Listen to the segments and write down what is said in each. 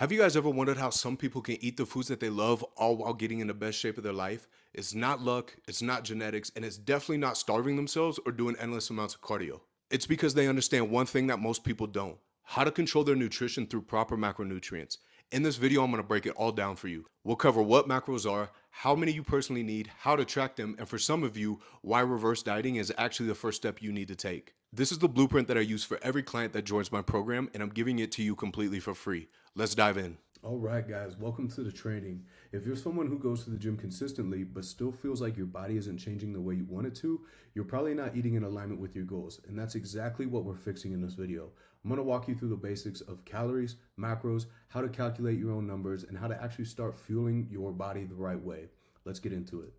Have you guys ever wondered how some people can eat the foods that they love all while getting in the best shape of their life? It's not luck, it's not genetics, and it's definitely not starving themselves or doing endless amounts of cardio. It's because they understand one thing that most people don't: how to control their nutrition through proper macronutrients. In this video, I'm going to break it all down for you. We'll cover what macros are, how many you personally need, how to track them, and for some of you, why reverse dieting is actually the first step you need to take. This is the blueprint that I use for every client that joins my program, and I'm giving it to you completely for free. Let's dive in. All right, guys, welcome to the training. If you're someone who goes to the gym consistently but still feels like your body isn't changing the way you want it to, you're probably not eating in alignment with your goals. And that's exactly what we're fixing in this video. I'm going to walk you through the basics of calories, macros, how to calculate your own numbers, and how to actually start fueling your body the right way. Let's get into it.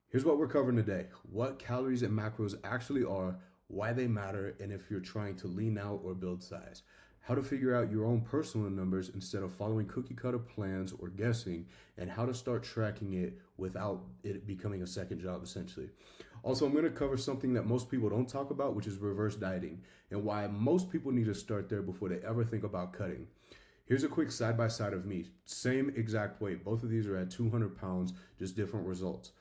Here's what we're covering today: what calories and macros actually are, why they matter, and if you're trying to lean out or build size. How to figure out your own personal numbers instead of following cookie cutter plans or guessing, and how to start tracking it without it becoming a second job, essentially. Also, I'm going to cover something that most people don't talk about, which is reverse dieting, and why most people need to start there before they ever think about cutting. Here's a quick side by side of me. Same exact weight. Both of these are at 200 pounds, just different results.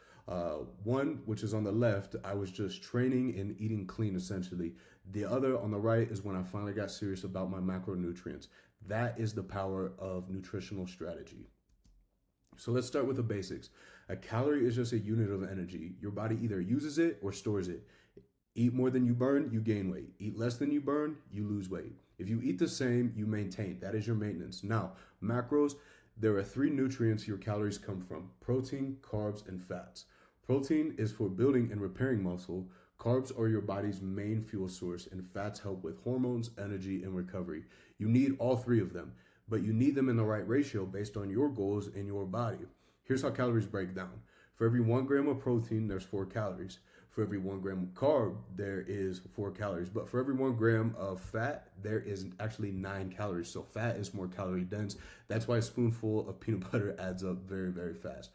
One, which is on the left, I was just training and eating clean essentially. The other on the right is when I finally got serious about my macronutrients. That is the power of nutritional strategy. So let's start with the basics. A calorie is just a unit of energy. Your body either uses it or stores it. Eat more than you burn, you gain weight. Eat less than you burn, you lose weight. If you eat the same, you maintain. That is your maintenance. Now, macros, there are three nutrients your calories come from: protein, carbs, and fats. Protein is for building and repairing muscle. Carbs are your body's main fuel source, and fats help with hormones, energy, and recovery. You need all three of them, but you need them in the right ratio based on your goals and your body. Here's how calories break down. For every 1 gram of protein, there's 4 calories. For every 1 gram of carb, there is 4 calories. But for every 1 gram of fat, there is actually 9 calories. So fat is more calorie dense. That's why a spoonful of peanut butter adds up very, very fast.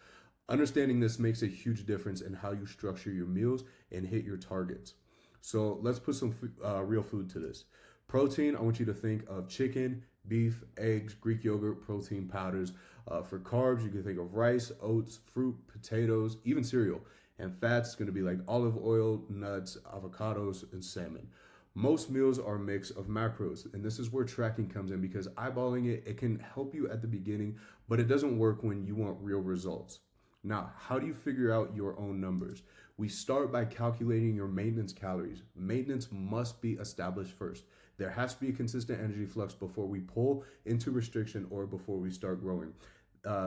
Understanding this makes a huge difference in how you structure your meals and hit your targets. So let's put some real food to this. Protein, I want you to think of chicken, beef, eggs, Greek yogurt, protein powders. For carbs, you can think of rice, oats, fruit, potatoes, even cereal. And fats is going to be like olive oil, nuts, avocados, and salmon. Most meals are a mix of macros, and this is where tracking comes in, because eyeballing it can help you at the beginning, but it doesn't work when you want real results. Now, how do you figure out your own numbers? We start by calculating your maintenance calories. Maintenance must be established first. There has to be a consistent energy flux before we pull into restriction or before we start growing.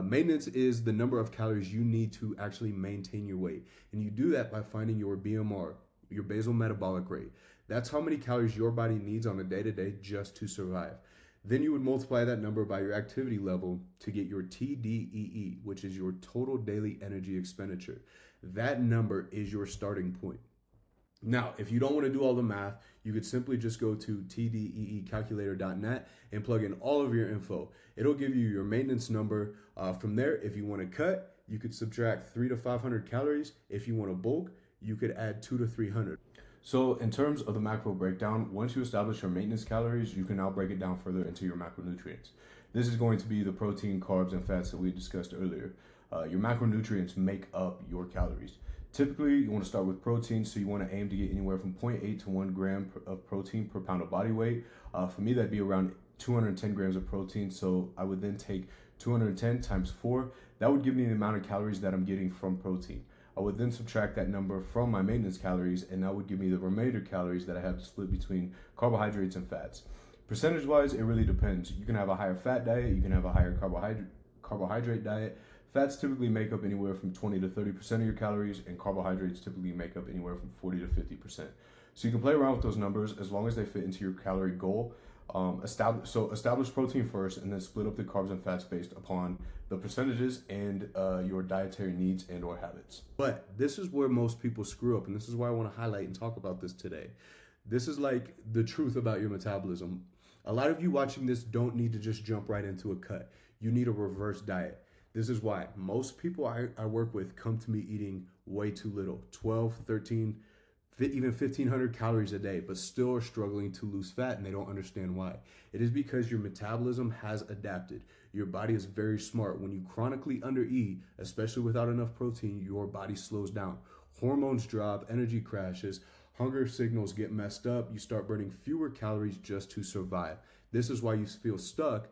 Maintenance is the number of calories you need to actually maintain your weight. And you do that by finding your BMR, your basal metabolic rate. That's how many calories your body needs on a day-to-day just to survive. Then you would multiply that number by your activity level to get your TDEE, which is your total daily energy expenditure. That number is your starting point. Now, if you don't want to do all the math, you could simply just go to tdeecalculator.net and plug in all of your info. It'll give you your maintenance number. From there, if you want to cut, you could subtract 300 to 500 calories. If you want to bulk, you could add 200 to 300. So in terms of the macro breakdown, once you establish your maintenance calories, you can now break it down further into your macronutrients. This is going to be the protein, carbs, and fats that we discussed earlier. Your macronutrients make up your calories. Typically, you want to start with protein, so you want to aim to get anywhere from 0.8 to 1 gram of protein per pound of body weight. For me, that'd be around 210 grams of protein, so I would then take 210 times 4. That would give me the amount of calories that I'm getting from protein. I would then subtract that number from my maintenance calories, and that would give me the remainder calories that I have to split between carbohydrates and fats. Percentage-wise, it really depends. You can have a higher fat diet, you can have a higher carbohydrate diet. Fats typically make up anywhere from 20 to 30% of your calories, and carbohydrates typically make up anywhere from 40 to 50%. So you can play around with those numbers as long as they fit into your calorie goal. Establish protein first, and then split up the carbs and fats based upon the percentages and your dietary needs and or habits. But this is where most people screw up, and this is why I want to highlight and talk about this today. This is like the truth about your metabolism. A lot of you watching this don't need to just jump right into a cut. You need a reverse diet. This is why most people I work with come to me eating way too little: 12, 13, even 1,500 calories a day, but still are struggling to lose fat and they don't understand why. It is because your metabolism has adapted. Your body is very smart. When you chronically undereat, especially without enough protein, your body slows down. Hormones drop, energy crashes, hunger signals get messed up. You start burning fewer calories just to survive. This is why you feel stuck.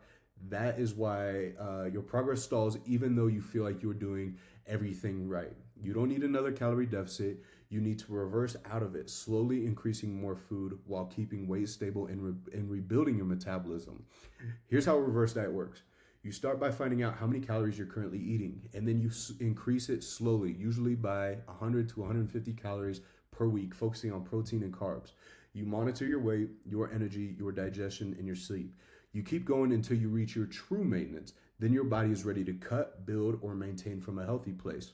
That is why your progress stalls, even though you feel like you're doing everything right. You don't need another calorie deficit. You need to reverse out of it, slowly increasing more food while keeping weight stable and rebuilding your metabolism. Here's how a reverse diet works. You start by finding out how many calories you're currently eating, and then you increase it slowly, usually by 100 to 150 calories per week, focusing on protein and carbs. You monitor your weight, your energy, your digestion, and your sleep. You keep going until you reach your true maintenance. Then your body is ready to cut, build, or maintain from a healthy place.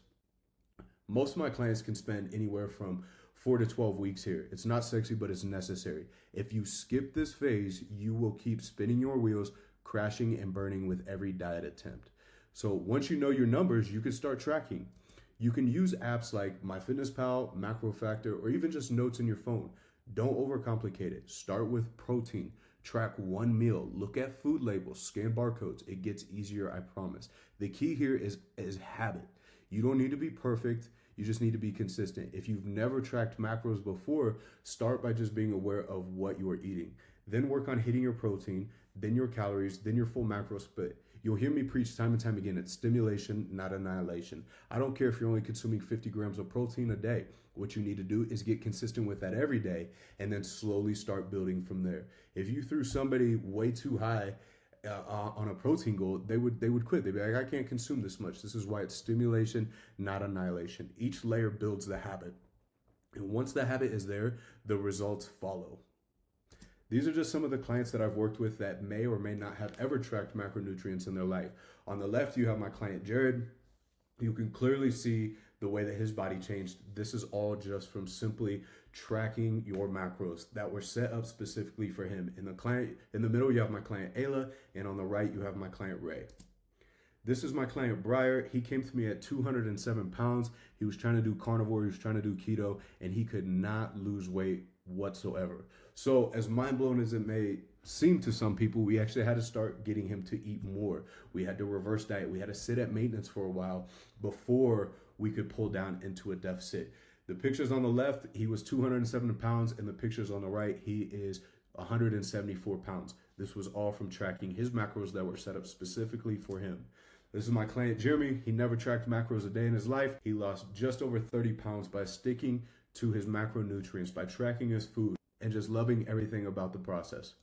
Most of my clients can spend anywhere from 4 to 12 weeks here. It's not sexy, but it's necessary. If you skip this phase, you will keep spinning your wheels, crashing and burning with every diet attempt. So once you know your numbers, you can start tracking. You can use apps like MyFitnessPal, MacroFactor, or even just notes in your phone. Don't overcomplicate it. Start with protein. Track one meal. Look at food labels. Scan barcodes. It gets easier, I promise. The key here is habit. You don't need to be perfect. You just need to be consistent. If you've never tracked macros before, start by just being aware of what you are eating. Then work on hitting your protein, then your calories, then your full macro split. You'll hear me preach time and time again, it's stimulation, not annihilation. I don't care if you're only consuming 50 grams of protein a day. What you need to do is get consistent with that every day and then slowly start building from there. If you threw somebody way too high on a protein goal, they would quit. They'd be like, I can't consume this much. This is why it's stimulation, not annihilation. Each layer builds the habit. And once the habit is there, the results follow. These are just some of the clients that I've worked with that may or may not have ever tracked macronutrients in their life. On the left, you have my client Jared. You can clearly see the way that his body changed. This is all just from simply tracking your macros that were set up specifically for him. In the middle, you have my client Ayla, and on the right, you have my client Ray. This is my client Brier. He came to me at 207 pounds. He was trying to do carnivore, he was trying to do keto, and he could not lose weight whatsoever. So as mind-blowing as it may seem to some people, we actually had to start getting him to eat more. We had to reverse diet. We had to sit at maintenance for a while before we could pull down into a deficit. The pictures on the left, he was 207 pounds, and the pictures on the right, he is 174 pounds. This was all from tracking his macros that were set up specifically for him. This is my client Jeremy. He never tracked macros a day in his life. He lost just over 30 pounds by sticking to his macronutrients, by tracking his food, and just loving everything about the process.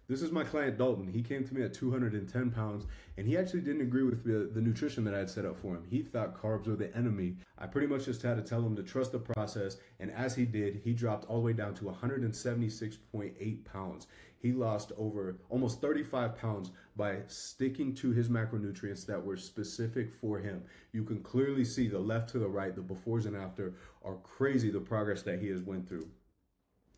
This is my client Dalton. He came to me at 210 pounds, and he actually didn't agree with the nutrition that I had set up for him. He thought carbs were the enemy. I pretty much just had to tell him to trust the process, and as he did, he dropped all the way down to 176.8 pounds. He lost over almost 35 pounds by sticking to his macronutrients that were specific for him. You can clearly see the left to the right, the befores and after are crazy, the progress that he has went through.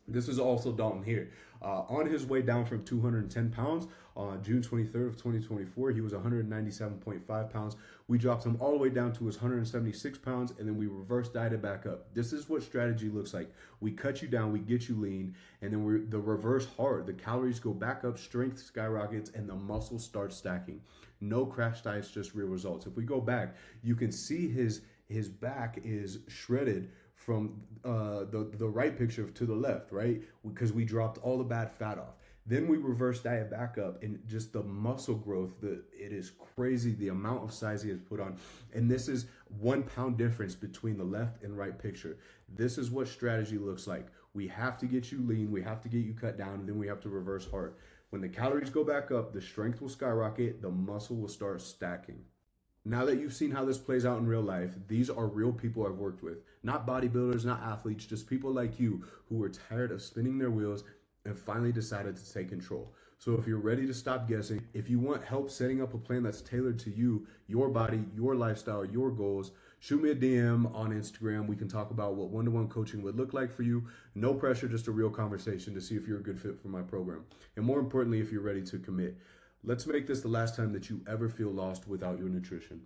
This is also Dalton here. On his way down from 210 pounds on June 23rd of 2024, he was 197.5 pounds. We dropped him all the way down to his 176 pounds, and then we reverse dieted back up. This is what strategy looks like. We cut you down, we get you lean, and then the reverse hard. The calories go back up, strength skyrockets, and the muscles start stacking. No crash diets, just real results. If we go back, you can see his back is shredded from the right picture to the left, right? Because we dropped all the bad fat off. Then we reverse diet back up, and just the muscle growth, it is crazy the amount of size he has put on. And this is 1 pound difference between the left and right picture. This is what strategy looks like. We have to get you lean, we have to get you cut down, and then we have to reverse hard. When the calories go back up, the strength will skyrocket, the muscle will start stacking. Now that you've seen how this plays out in real life, these are real people I've worked with. Not bodybuilders, not athletes, just people like you who are tired of spinning their wheels and finally decided to take control. So if you're ready to stop guessing, if you want help setting up a plan that's tailored to you, your body, your lifestyle, your goals, shoot me a DM on Instagram. We can talk about what one-to-one coaching would look like for you. No pressure, just a real conversation to see if you're a good fit for my program. And more importantly, if you're ready to commit. Let's make this the last time that you ever feel lost without your nutrition.